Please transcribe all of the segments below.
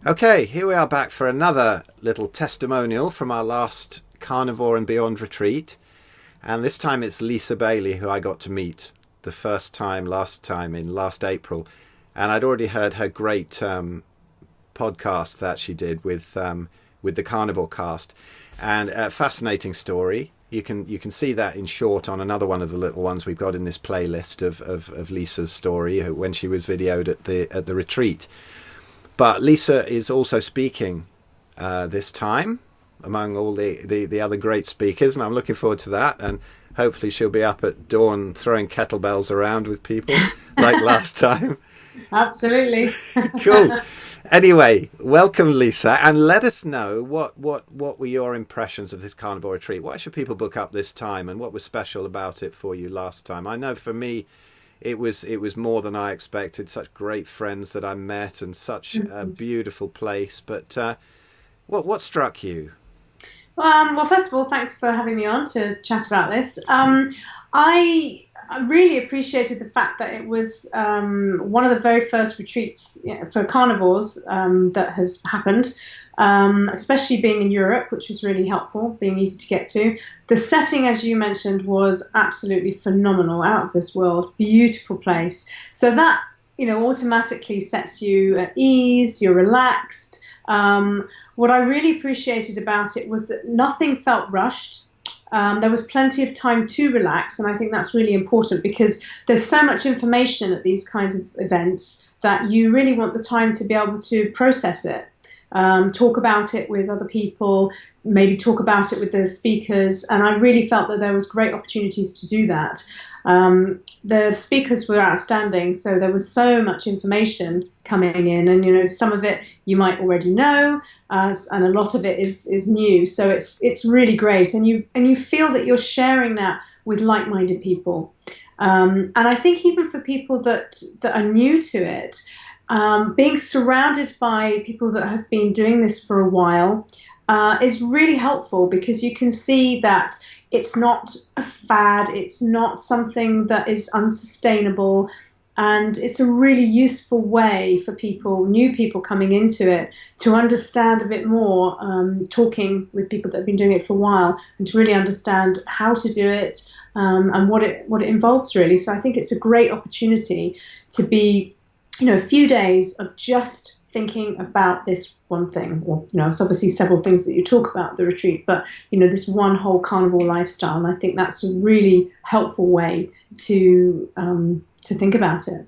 Okay, here we are back for another little testimonial from our last Carnivore and Beyond retreat. And this time it's Lisa Bailey, who I got to meet the first time, in last April. And I'd already heard her great podcast that she did with the Carnivore cast. And a fascinating story. You can see that in short on another one of the little ones we've got in this playlist of Lisa's story when she was videoed at the retreat. But Lisa is also speaking this time among all the other great speakers, and I'm looking forward to that. And hopefully she'll be up at dawn throwing kettlebells around with people like last time. Absolutely. Cool. Anyway, welcome, Lisa, and let us know what were your impressions of this Carnivore retreat. Why should people book up this time, and what was special about it for you last time? I know for me, it was more than I expected. Such great friends that I met, and such a beautiful place. But what struck you? Well, first of all, thanks for having me on to chat about this. I really appreciated the fact that it was one of the very first retreats for carnivores that has happened, especially being in Europe, which was really helpful, being easy to get to. The setting, as you mentioned, was absolutely phenomenal, out of this world, beautiful place. So that, automatically sets you at ease, you're relaxed. What I really appreciated about it was that nothing felt rushed. There was plenty of time to relax, and I think that's really important because there's so much information at these kinds of events that you really want the time to be able to process it, talk about it with other people, maybe talk about it with the speakers, and I really felt that there was great opportunities to do that. The speakers were outstanding, so there was so much information coming in, and some of it you might already know, and a lot of it is new. So it's really great, and you feel that you're sharing that with like-minded people, and I think even for people that are new to it, being surrounded by people that have been doing this for a while is really helpful because you can see that it's not a fad, it's not something that is unsustainable, and it's a really useful way for people, new people coming into it, to understand a bit more, talking with people that have been doing it for a while, and to really understand how to do it and what it involves really. So I think it's a great opportunity to be, a few days of just thinking about this one thing. Well, it's obviously several things that you talk about at the retreat, but this one whole carnivore lifestyle, and I think that's a really helpful way to think about it.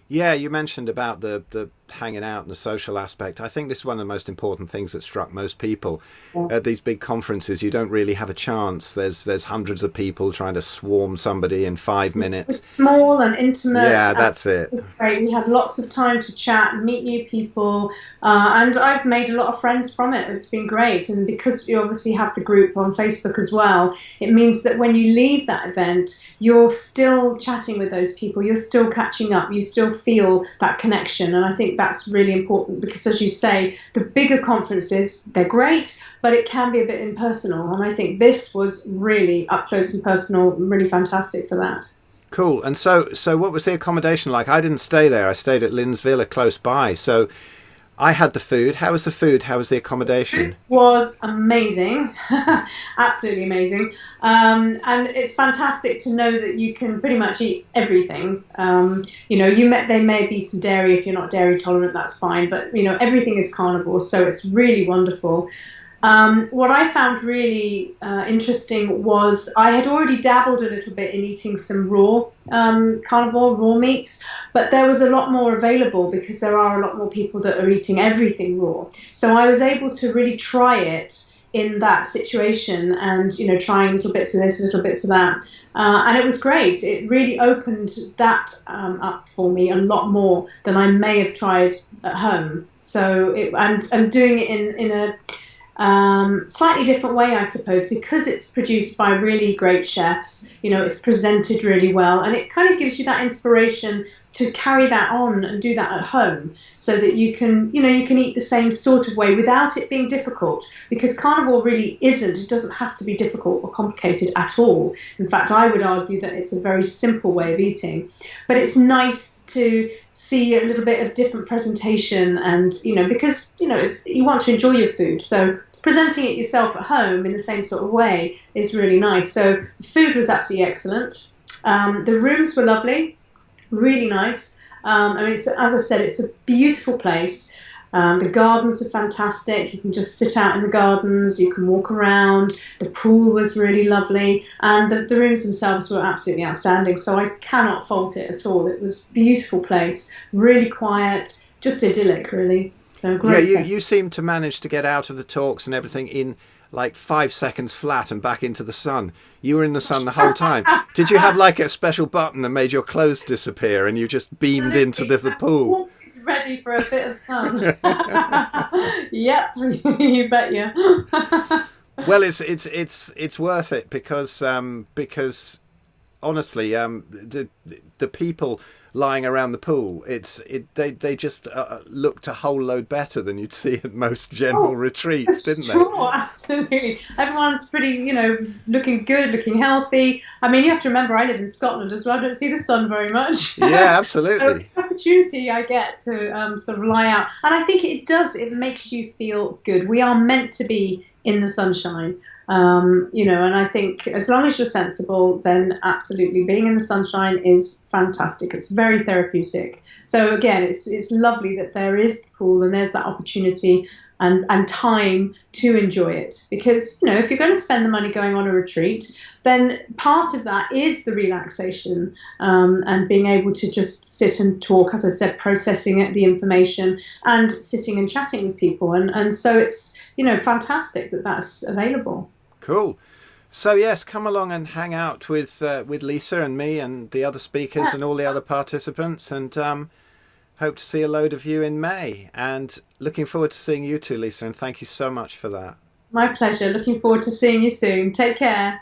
Yeah, you mentioned about the hanging out and the social aspect. I think this is one of the most important things that struck most people. Yeah. At these big conferences, you don't really have a chance. There's hundreds of people trying to swarm somebody in 5 minutes. It's small and intimate. Yeah, that's it. It's great. We had lots of time to chat, meet new people, and I've made a lot of friends from it. It's been great. And because you obviously have the group on Facebook as well, it means that when you leave that event, you're still chatting with those people. You're still catching up. You still feel that connection. And I think that's really important because, as you say, the bigger conferences, they're great, but it can be a bit impersonal. And I think this was really up close and personal, really fantastic for that. Cool. And so what was the accommodation like? I didn't stay there. I stayed at Lynn's Villa close by. So I had the food. How was the food? How was the accommodation? It was amazing. Absolutely amazing. And it's fantastic to know that you can pretty much eat everything. There may be some dairy. If you're not dairy tolerant, that's fine. But, everything is carnivore. So it's really wonderful. What I found really interesting was I had already dabbled a little bit in eating some raw carnivore, raw meats, but there was a lot more available because there are a lot more people that are eating everything raw. So I was able to really try it in that situation and, trying little bits of this, little bits of that. And it was great. It really opened that up for me a lot more than I may have tried at home. So I'm doing it in a slightly different way, I suppose, because it's produced by really great chefs. It's presented really well, and it kind of gives you that inspiration to carry that on and do that at home, so that you can eat the same sort of way without it being difficult. Because carnivore really isn't. It doesn't have to be difficult or complicated at all. In fact, I would argue that it's a very simple way of eating, but it's nice to see a little bit of different presentation, and because you want to enjoy your food, so presenting it yourself at home in the same sort of way is really nice. So the food was absolutely excellent. The rooms were lovely, really nice. As I said, it's a beautiful place. The gardens are fantastic. You can just sit out in the gardens. You can walk around. The pool was really lovely. And the rooms themselves were absolutely outstanding. So I cannot fault it at all. It was a beautiful place, really quiet, just idyllic, really. So great. Yeah, you seem to manage to get out of the talks and everything in like 5 seconds flat and back into the sun. You were in the sun the whole time. Did you have like a special button that made your clothes disappear and you just beamed into the pool? Ready for a bit of sun. Yep, you bet you. Well, it's worth it because honestly, the people lying around the pool, they just looked a whole load better than you'd see at most general retreats, didn't they? Sure, absolutely. Everyone's pretty, looking good, looking healthy. I mean, you have to remember, I live in Scotland as well. I don't see the sun very much. Yeah, absolutely. So the opportunity I get to sort of lie out, and I think it makes you feel good. We are meant to be in the sunshine. And I think as long as you're sensible, then absolutely being in the sunshine is fantastic. It's very therapeutic. So again, it's lovely that there is the pool and there's that opportunity and time to enjoy it. Because, if you're going to spend the money going on a retreat, then part of that is the relaxation and being able to just sit and talk, as I said, processing the information and sitting and chatting with people. And so it's, fantastic that that's available. Cool. So yes, come along and hang out with Lisa and me and the other speakers and all the other participants, and hope to see a load of you in May. And looking forward to seeing you too, Lisa, and thank you so much for that. My pleasure. Looking forward to seeing you soon. Take care.